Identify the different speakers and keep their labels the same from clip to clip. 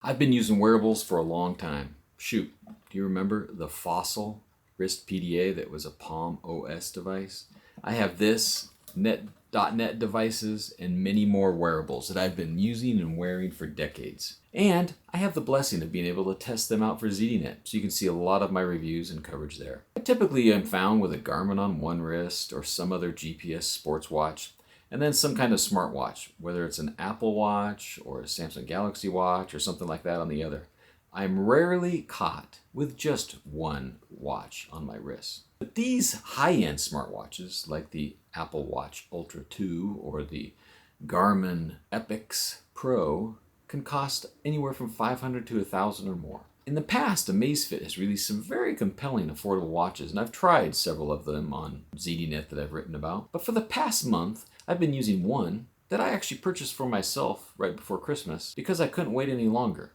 Speaker 1: I've been using wearables for a long time. Shoot, do you remember the Fossil wrist PDA that was a Palm OS device? I have this, .NET devices, and many more wearables that I've been using and wearing for decades. And I have the blessing of being able to test them out for ZDNet, so you can see a lot of my reviews and coverage there. I typically am found with a Garmin on one wrist or some other GPS sports watch, and then some kind of smartwatch, whether it's an Apple Watch or a Samsung Galaxy Watch or something like that on the other. I'm rarely caught with just one watch on my wrist. But these high-end smartwatches, like the Apple Watch Ultra 2 or the Garmin Epix Pro, can cost anywhere from $500 to $1,000 or more. In the past, Amazfit has released some very compelling affordable watches, and I've tried several of them on ZDNet that I've written about. But for the past month, I've been using one that I actually purchased for myself right before Christmas because I couldn't wait any longer.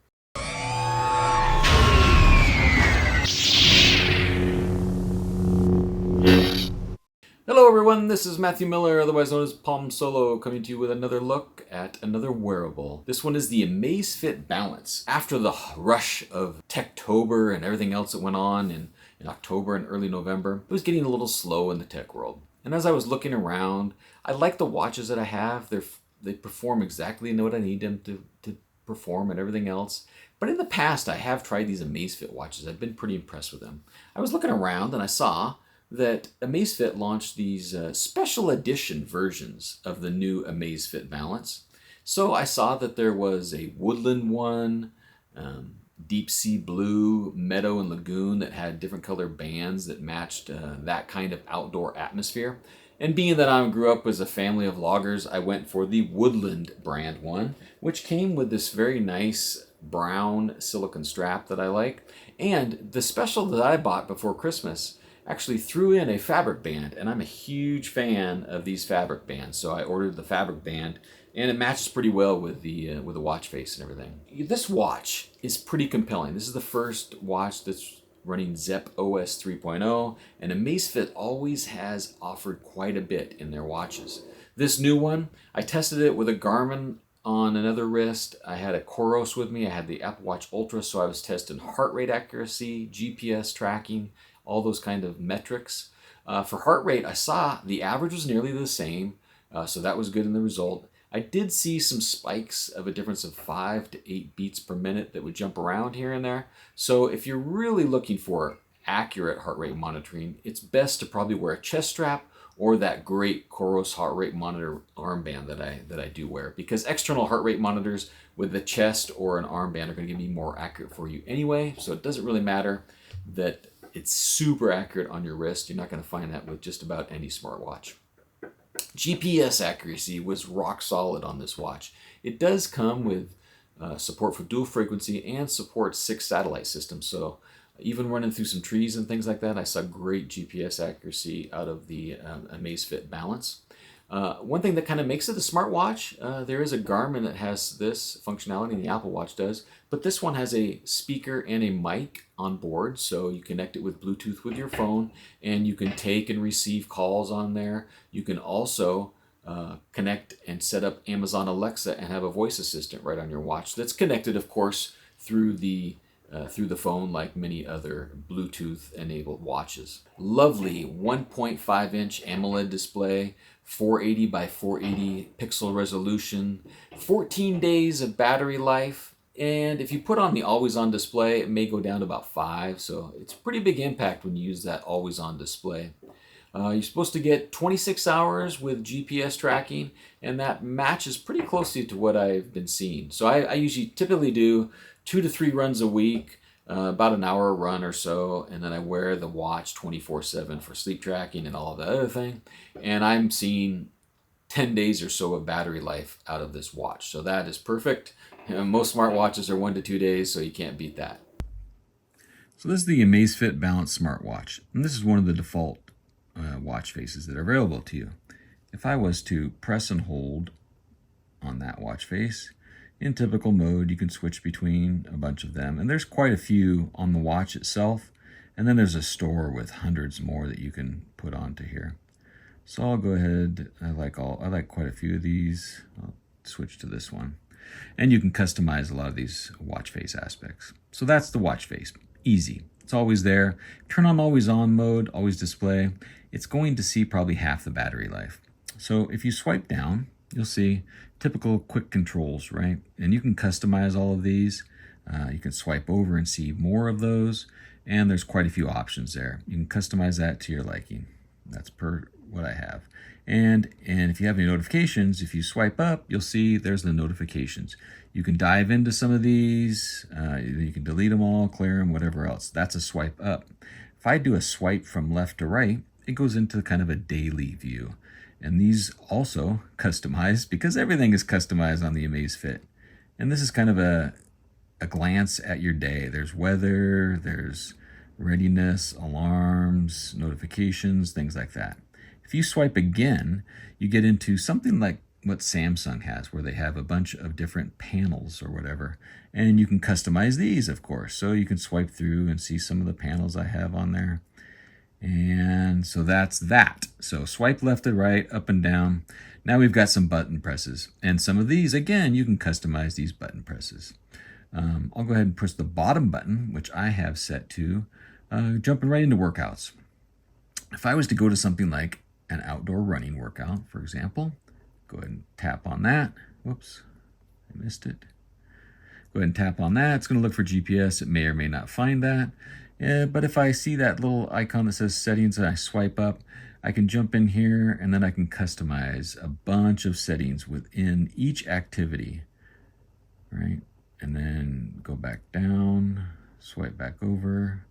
Speaker 1: Hello everyone, this is Matthew Miller, otherwise known as Palm Solo, coming to you with another look at another wearable. This one is the Amazfit Balance. After the rush of Techtober and everything else that went on in October and early November, it was getting a little slow in the tech world. And as I was looking around, I like the watches that I have. They perform exactly what I need them to perform and everything else. But in the past, I have tried these Amazfit watches. I've been pretty impressed with them. I was looking around and I saw that Amazfit launched these special edition versions of the new Amazfit Balance. So I saw that there was a woodland one, deep sea blue, meadow, and lagoon that had different color bands that matched that kind of outdoor atmosphere. And being that I grew up as a family of loggers, I went for the Woodland brand one, which came with this very nice brown silicone strap that I like. And the special that I bought before Christmas actually threw in a fabric band, and I'm a huge fan of these fabric bands, so I ordered the fabric band, and it matches pretty well with the watch face and everything. This watch is pretty compelling. This is the first watch that's running Zepp OS 3.0, and Amazfit always has offered quite a bit in their watches. This new one, I tested it with a Garmin on another wrist. I had a Coros with me. I had the Apple Watch Ultra, so I was testing heart rate accuracy, GPS tracking, all those kind of metrics. For heart rate, I saw the average was nearly the same, so that was good in the result. I did see some spikes of a difference of 5 to 8 beats per minute that would jump around here and there. So if you're really looking for accurate heart rate monitoring, it's best to probably wear a chest strap or that great Coros heart rate monitor armband that I do wear, because external heart rate monitors with the chest or an armband are going to be more accurate for you anyway, so it doesn't really matter that it's super accurate on your wrist. You're not going to find that with just about any smartwatch. GPS accuracy was rock solid on this watch. It does come with support for dual frequency and supports 6 satellite systems. So even running through some trees and things like that, I saw great GPS accuracy out of the Amazfit Balance. One thing that kind of makes it a smartwatch, there is a Garmin that has this functionality, and the Apple Watch does, but this one has a speaker and a mic on board, so you connect it with Bluetooth with your phone, and you can take and receive calls on there. You can also connect and set up Amazon Alexa and have a voice assistant right on your watch that's connected, of course, through the phone, like many other Bluetooth-enabled watches. Lovely 1.5-inch AMOLED display, 480 by 480 pixel resolution, 14 days of battery life, and if you put on the always-on display, it may go down to about 5, so it's a pretty big impact when you use that always-on display. You're supposed to get 26 hours with GPS tracking, and that matches pretty closely to what I've been seeing. So I usually typically do 2 to 3 runs a week, about an hour a run or so, and then I wear the watch 24/7 for sleep tracking and all of that other thing. And I'm seeing 10 days or so of battery life out of this watch. So that is perfect. Most smartwatches are 1 to 2 days, so you can't beat that. So this is the Amazfit Balance smartwatch, and this is one of the default watch faces that are available to you. If I was to press and hold on that watch face, in typical mode, you can switch between a bunch of them, and there's quite a few on the watch itself, and then there's a store with hundreds more that you can put onto here. So I'll go ahead, I like quite a few of these. I'll switch to this one. And you can customize a lot of these watch face aspects. So that's the watch face. Easy. It's always there. Turn on always on mode, always display. It's going to see probably half the battery life. So if you swipe down, you'll see typical quick controls, right? And you can customize all of these. You can swipe over and see more of those. And there's quite a few options there. You can customize that to your liking. That's per what I have. And if you have any notifications, if you swipe up, you'll see there's the notifications. You can dive into some of these. You can delete them all, clear them, whatever else. That's a swipe up. If I do a swipe from left to right, it goes into kind of a daily view. And these also customized because everything is customized on the Amazfit. And this is kind of a glance at your day. There's weather, there's readiness, alarms, notifications, things like that. If you swipe again, you get into something like what Samsung has, where they have a bunch of different panels or whatever. And you can customize these, of course. So you can swipe through and see some of the panels I have on there. And so that's that. So swipe left to right, up and down. Now we've got some button presses. And some of these, again, you can customize these button presses. I'll go ahead and push the bottom button, which I have set to jumping right into workouts. If I was to go to something like an outdoor running workout, for example, go ahead and tap on that. Whoops, I missed it. Go ahead and tap on that. It's going to look for GPS. It may or may not find that. But if I see that little icon that says settings and I swipe up, I can jump in here and then I can customize a bunch of settings within each activity, right? And then go back down, swipe back over,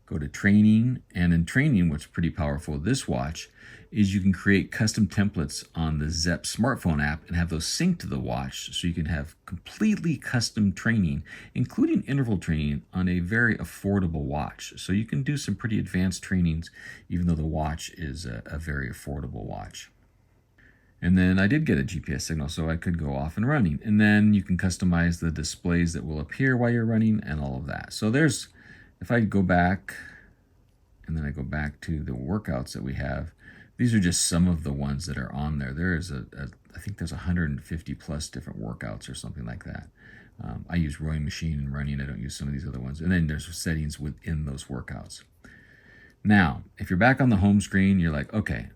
Speaker 1: go to training. And in training, what's pretty powerful with this watch is you can create custom templates on the Zepp smartphone app and have those sync to the watch so you can have completely custom training, including interval training on a very affordable watch. So you can do some pretty advanced trainings, even though the watch is a very affordable watch. And then I did get a GPS signal, so I could go off and running. And then you can customize the displays that will appear while you're running and all of that. So there's, if I go back, and then I go back to the workouts that we have, these are just some of the ones that are on there. There is I think there's 150 plus different workouts or something like that. I use rowing machine and running. I don't use some of these other ones. And then there's settings within those workouts. Now, if you're back on the home screen, you're like, okay,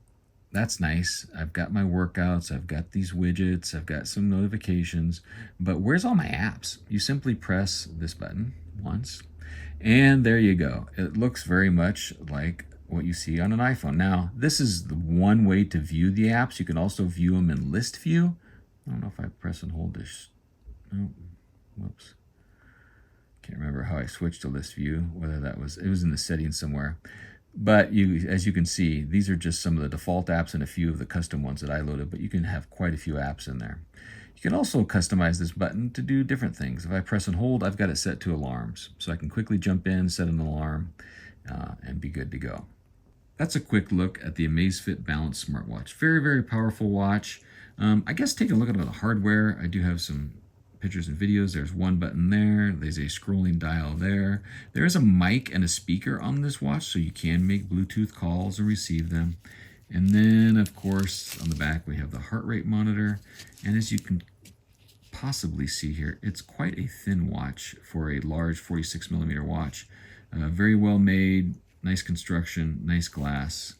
Speaker 1: that's nice. I've got my workouts. I've got these widgets. I've got some notifications. But where's all my apps? You simply press this button once, and there you go. It looks very much like what you see on an iPhone. Now, this is the one way to view the apps. You can also view them in list view. I don't know if I press and hold this. Oh, whoops. Can't remember how I switched to list view, whether that was, it was in the settings somewhere. But as you can see, these are just some of the default apps and a few of the custom ones that I loaded, but you can have quite a few apps in there. You can also customize this button to do different things. If I press and hold, I've got it set to alarms. So I can quickly jump in, set an alarm, and be good to go. That's a quick look at the Amazfit Balance smartwatch. Very, very powerful watch. I guess taking a look at the hardware, I do have some pictures and videos. There's one button there. There's a scrolling dial there. There is a mic and a speaker on this watch, so you can make Bluetooth calls and receive them. And then, of course, on the back, we have the heart rate monitor. And as you can possibly see here, it's quite a thin watch for a large 46 millimeter watch. Very well made, nice construction, nice glass.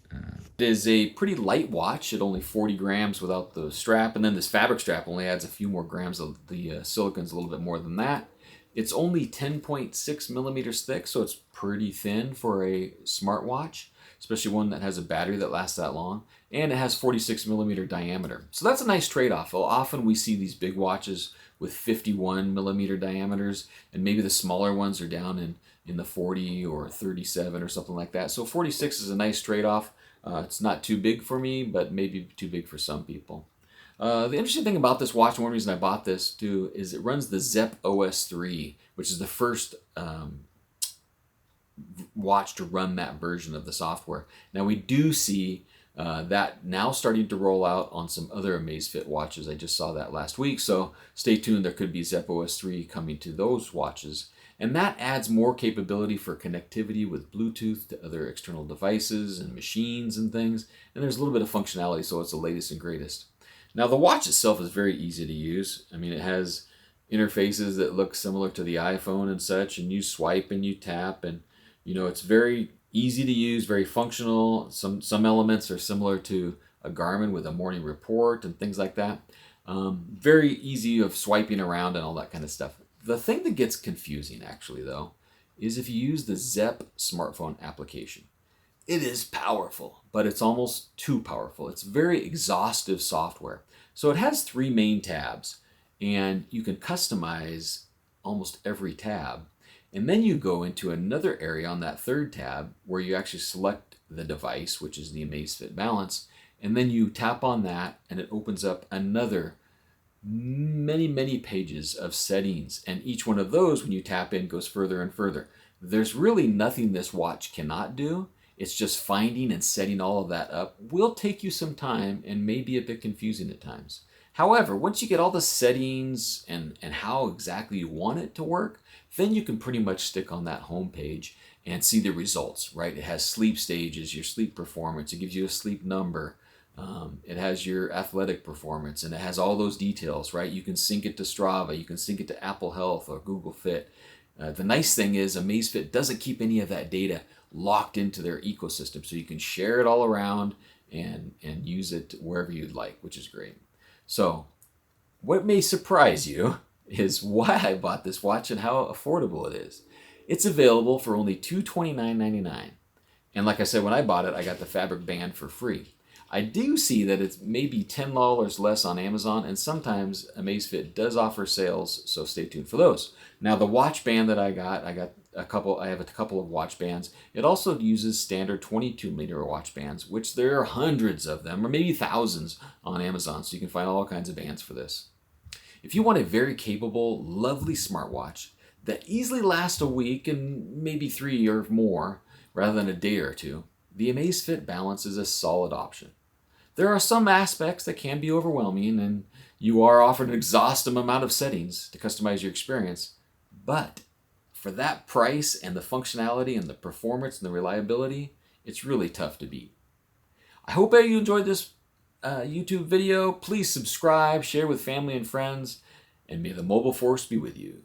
Speaker 1: It is a pretty light watch at only 40 grams without the strap, and then this fabric strap only adds a few more grams. Of the silicon's a little bit more than that. It's only 10.6 millimeters thick, so it's pretty thin for a smartwatch, especially one that has a battery that lasts that long, and it has 46 millimeter diameter. So that's a nice trade-off. Often we see these big watches with 51 millimeter diameters, and maybe the smaller ones are down in the 40 or 37 or something like that. So 46 is a nice trade-off. It's not too big for me, but maybe too big for some people. The interesting thing about this watch, and one reason I bought this too, is it runs the Zepp OS 3, which is the first watch to run that version of the software. Now we do see that now starting to roll out on some other Amazfit watches. I just saw that last week, so stay tuned. There could be Zepp OS 3 coming to those watches. And that adds more capability for connectivity with Bluetooth to other external devices and machines and things. And there's a little bit of functionality, so it's the latest and greatest. Now the watch itself is very easy to use. I mean, it has interfaces that look similar to the iPhone and such, and you swipe and you tap, and it's very easy to use, very functional. Some elements are similar to a Garmin with a morning report and things like that. Very easy of swiping around and all that kind of stuff. The thing that gets confusing, actually, though, is if you use the Zepp smartphone application. It is powerful, but it's almost too powerful. It's very exhaustive software. So it has 3 main tabs, and you can customize almost every tab. And then you go into another area on that 3rd tab where you actually select the device, which is the Amazfit Balance, and then you tap on that and it opens up another many pages of settings, and each one of those, when you tap in, goes further and further. There's really nothing this watch cannot do. It's just finding and setting all of that up will take you some time and may be a bit confusing at times. However, once you get all the settings and how exactly you want it to work, then you can pretty much stick on that home page and see the results, right? It has sleep stages, your sleep performance, it gives you a sleep number, it has your athletic performance, and it has all those details, right? You can sync it to Strava, you can sync it to Apple Health or Google Fit. The nice thing is Amazfit doesn't keep any of that data locked into their ecosystem, so you can share it all around and use it wherever you'd like, which is great. So what may surprise you is why I bought this watch and how affordable it is. It's available for only $229.99. And like I said, when I bought it, I got the fabric band for free. I do see that it's maybe $10 less on Amazon, and sometimes Amazfit does offer sales, so stay tuned for those. Now the watch band that I have a couple of watch bands. It also uses standard 22-meter watch bands, which there are hundreds of them, or maybe thousands on Amazon, so you can find all kinds of bands for this. If you want a very capable, lovely smartwatch that easily lasts a week and maybe 3 or more, rather than a day or 2, the Amazfit Balance is a solid option. There are some aspects that can be overwhelming, and you are offered an exhaustive amount of settings to customize your experience, but for that price and the functionality and the performance and the reliability, it's really tough to beat. I hope that you enjoyed this YouTube video. Please subscribe, share with family and friends, and may the mobile force be with you.